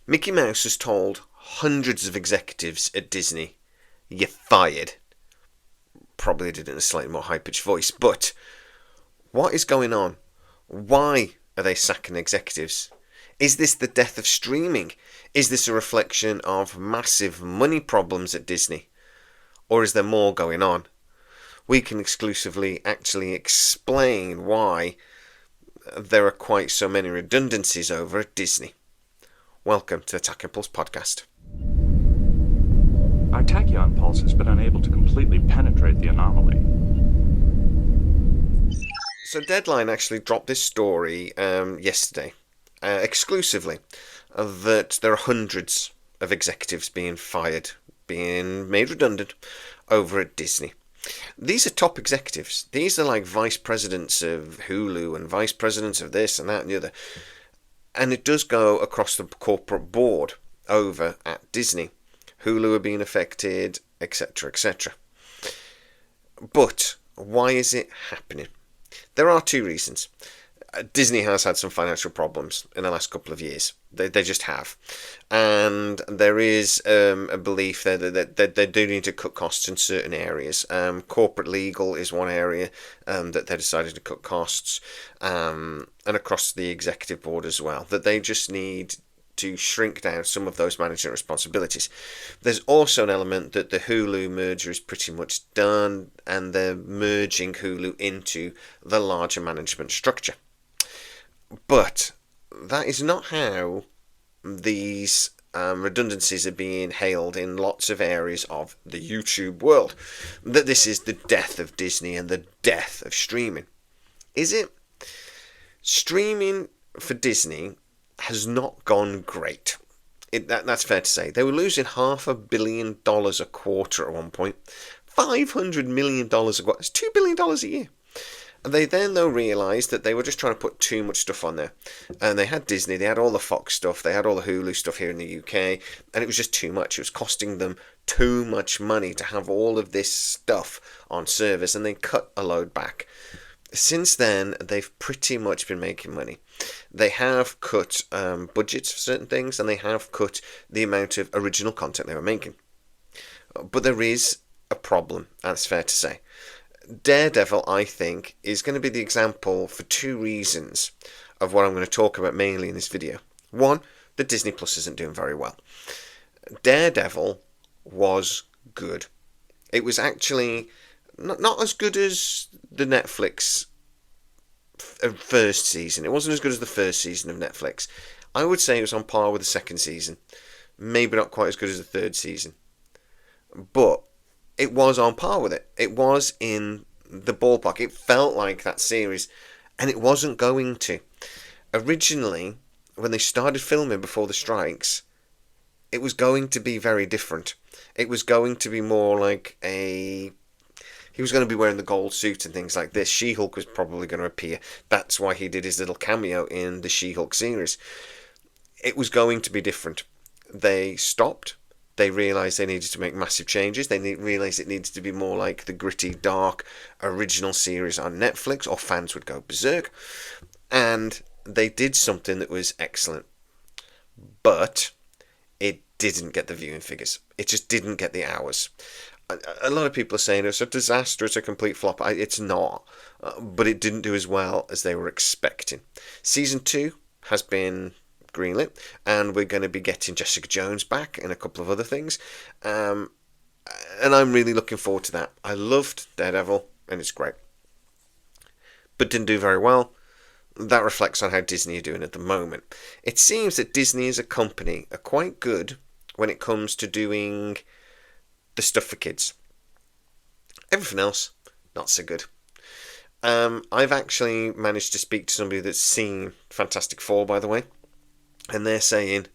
Mickey Mouse has told hundreds of executives at Disney, "You're fired." Probably did it in a slightly more high-pitched voice, but what is going on? Why are they sacking executives? Is this the death of streaming? Is this a reflection of massive money problems at Disney? Or is there more going on? We can exclusively actually explain why there are quite so many redundancies over at Disney. Welcome to the Tachyon Pulse podcast. Our Tachyon pulse has been unable to completely penetrate the anomaly. So Deadline actually dropped this story yesterday, exclusively, that there are hundreds of executives being fired, being made redundant over at Disney. These are top executives. These are like vice presidents of Hulu and vice presidents of this and that and the other. And it does go across the corporate board over at Disney. Hulu are being affected, etc., etc. But why is it happening? There are two reasons. Disney has had some financial problems in the last couple of years. They just have. And there is a belief that they do need to cut costs in certain areas. Corporate legal is one area that they decided to cut costs, and across the executive board as well. That they just need to shrink down some of those management responsibilities. There's also an element that the Hulu merger is pretty much done, and they're merging Hulu into the larger management structure. But that is not how these redundancies are being hailed in lots of areas of the YouTube world. That this is the death of Disney and the death of streaming. Is it? Streaming for Disney has not gone great. That's fair to say. They were losing $500 million a quarter at one point. $500 million a quarter. That's $2 billion a year. And they then, though, realised that they were just trying to put too much stuff on there. And they had Disney, they had all the Fox stuff, they had all the Hulu stuff here in the UK, and it was just too much. It was costing them too much money to have all of this stuff on service, and they cut a load back. Since then, they've pretty much been making money. They have cut budgets for certain things, and they have cut the amount of original content they were making. But there is a problem, that's fair to say. Daredevil, I think, is going to be the example for two reasons of what I'm going to talk about mainly in this video. One, that Disney Plus isn't doing very well. Daredevil was good. It was actually not as good as the Netflix first season. It wasn't as good as the first season of Netflix. I would say it was on par with the second season. Maybe not quite as good as the third season. But it was on par with it. It was in the ballpark. It felt like that series, and it wasn't going to. Originally, when they started filming before the strikes, it was going to be very different. It was going to be more like he was going to be wearing the gold suit and things like this. She-Hulk was probably going to appear. That's why he did his little cameo in the She-Hulk series. It was going to be different. They stopped. They realised they needed to make massive changes. They realised it needed to be more like the gritty, dark, original series on Netflix, or fans would go berserk. And they did something that was excellent. But it didn't get the viewing figures. It just didn't get the hours. A lot of people are saying it's a disaster, it's a complete flop. It's not. But it didn't do as well as they were expecting. Season 2 has been greenlit, and we're going to be getting Jessica Jones back and a couple of other things, and I'm really looking forward to that. I loved Daredevil, and it's great, but didn't do very well. That reflects on how Disney are doing at the moment. It seems that Disney as a company are quite good when it comes to doing the stuff for kids. Everything else, not so good. I've actually managed to speak to somebody that's seen Fantastic Four, by the way, and they're saying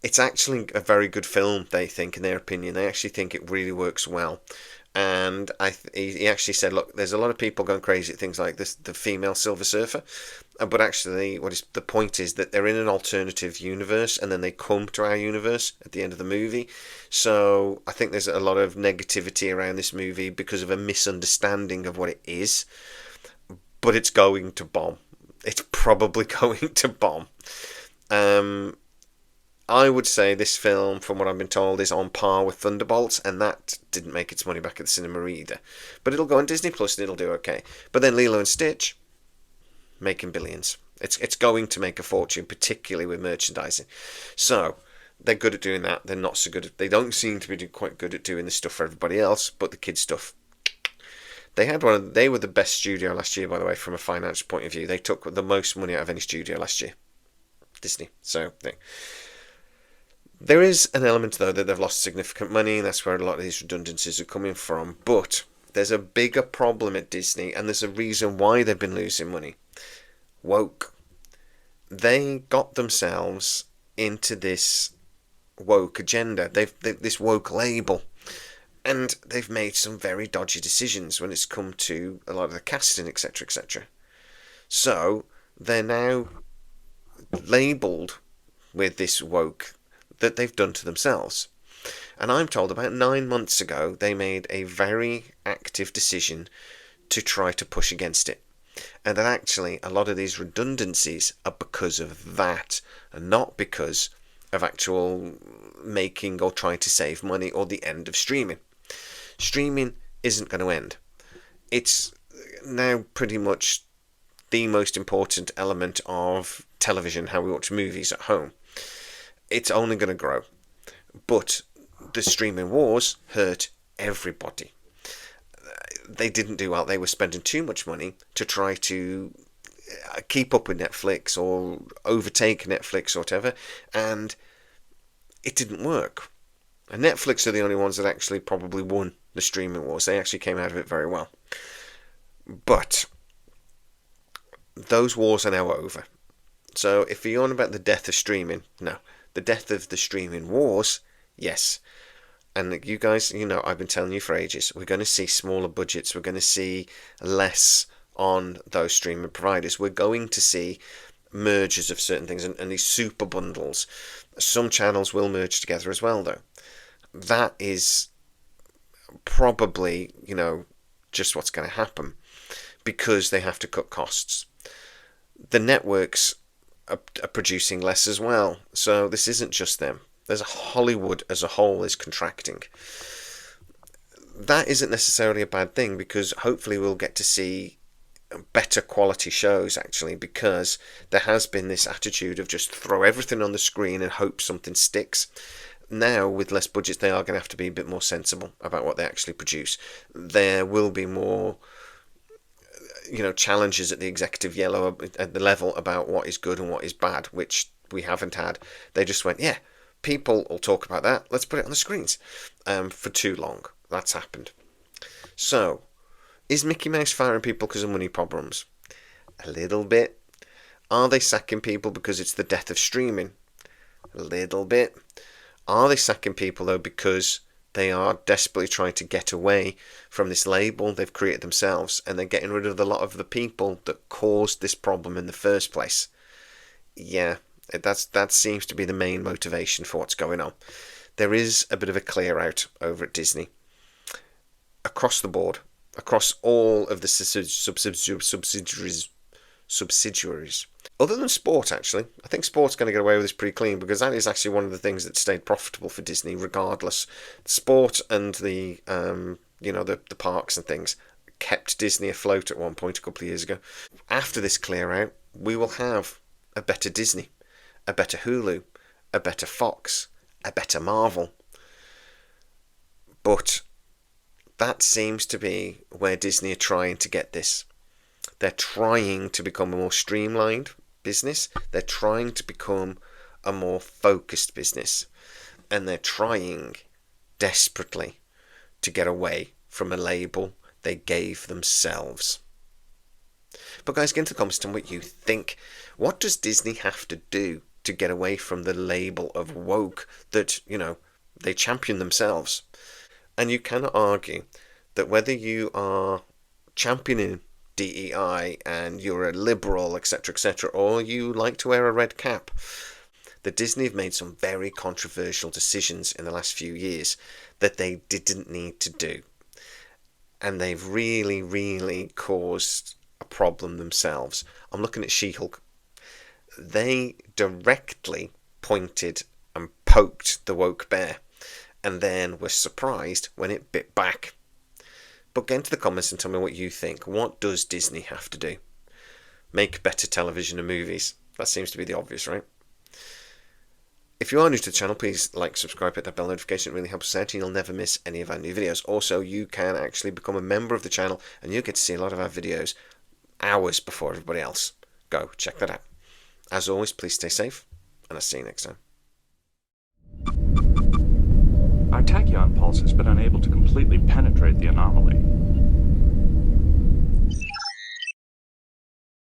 it's actually a very good film, they think, in their opinion. They actually think it really works well. And he actually said, look, there's a lot of people going crazy at things like this, the female Silver Surfer. But actually, the point is that they're in an alternative universe, and then they come to our universe at the end of the movie. So I think there's a lot of negativity around this movie because of a misunderstanding of what it is. But it's going to bomb. It's probably going to bomb. I would say this film, from what I've been told, is on par with Thunderbolts, and that didn't make its money back at the cinema either. But it'll go on Disney Plus and it'll do okay. But then Lilo and Stitch, making billions. It's going to make a fortune, particularly with merchandising. So they're good at doing that. They're not so good. They don't seem to be quite good at doing the stuff for everybody else, but the kids stuff. They were the best studio last year, by the way, from a financial point of view. They took the most money out of any studio last year, Disney. So there is an element though that they've lost significant money, and that's where a lot of these redundancies are coming from. But there's a bigger problem at Disney, and there's a reason why they've been losing money. Woke. They got themselves into this woke agenda. They've this woke label, and they've made some very dodgy decisions when it's come to a lot of the casting, etc., etc. So they're now labelled with this woke that they've done to themselves. And I'm told about 9 months ago they made a very active decision to try to push against it. And that actually a lot of these redundancies are because of that, and not because of actual making or trying to save money or the end of streaming. Streaming isn't going to end. It's now pretty much the most important element of television, how we watch movies at home. It's only going to grow. But the streaming wars hurt everybody. They didn't do well. They were spending too much money to try to keep up with Netflix or overtake Netflix or whatever, and it didn't work. And Netflix are the only ones that actually probably won the streaming wars. They actually came out of it very well. But those wars are now over. So if you're on about the death of streaming, no. The death of the streaming wars, yes. And you guys, I've been telling you for ages, we're going to see smaller budgets. We're going to see less on those streaming providers. We're going to see mergers of certain things and these super bundles. Some channels will merge together as well, though. That is probably, just what's going to happen because they have to cut costs. The networks are producing less as well. So this isn't just them. There's Hollywood as a whole is contracting. That isn't necessarily a bad thing because hopefully we'll get to see better quality shows actually, because there has been this attitude of just throw everything on the screen and hope something sticks. Now with less budgets they are going to have to be a bit more sensible about what they actually produce. There will be more challenges at the executive at the level about what is good and what is bad, which we haven't had. They just went, yeah, people will talk about that. Let's put it on the screens for too long. That's happened. So, is Mickey Mouse firing people because of money problems? A little bit. Are they sacking people because it's the death of streaming? A little bit. Are they sacking people, though, because they are desperately trying to get away from this label they've created themselves, and they're getting rid of a lot of the people that caused this problem in the first place? Yeah. That seems to be the main motivation for what's going on. There is a bit of a clear out over at Disney. Across the board. Across all of the subsidiaries. Other than sport, actually. I think sport's going to get away with this pretty clean because that is actually one of the things that stayed profitable for Disney regardless. Sport and the parks and things kept Disney afloat at one point a couple of years ago. After this clear out, we will have a better Disney. A better Hulu, a better Fox, a better Marvel. But that seems to be where Disney are trying to get this. They're trying to become a more streamlined business. They're trying to become a more focused business. And they're trying desperately to get away from a label they gave themselves. But guys, get into the comments and what you think. What does Disney have to do to get away from the label of woke that, they champion themselves? And you cannot argue that whether you are championing DEI and you're a liberal, etc., or you like to wear a red cap, that Disney have made some very controversial decisions in the last few years that they didn't need to do. And they've really, really caused a problem themselves. I'm looking at She-Hulk. They directly pointed and poked the woke bear, and then were surprised when it bit back. But get into the comments and tell me what you think. What does Disney have to do? Make better television and movies. That seems to be the obvious, right? If you are new to the channel, please like, subscribe, hit that bell notification. It really helps us out and you'll never miss any of our new videos. Also, you can actually become a member of the channel and you'll get to see a lot of our videos hours before everybody else. Go check that out. As always, please stay safe and I'll see you next time. Our tachyon pulse has been unable to completely penetrate the anomaly.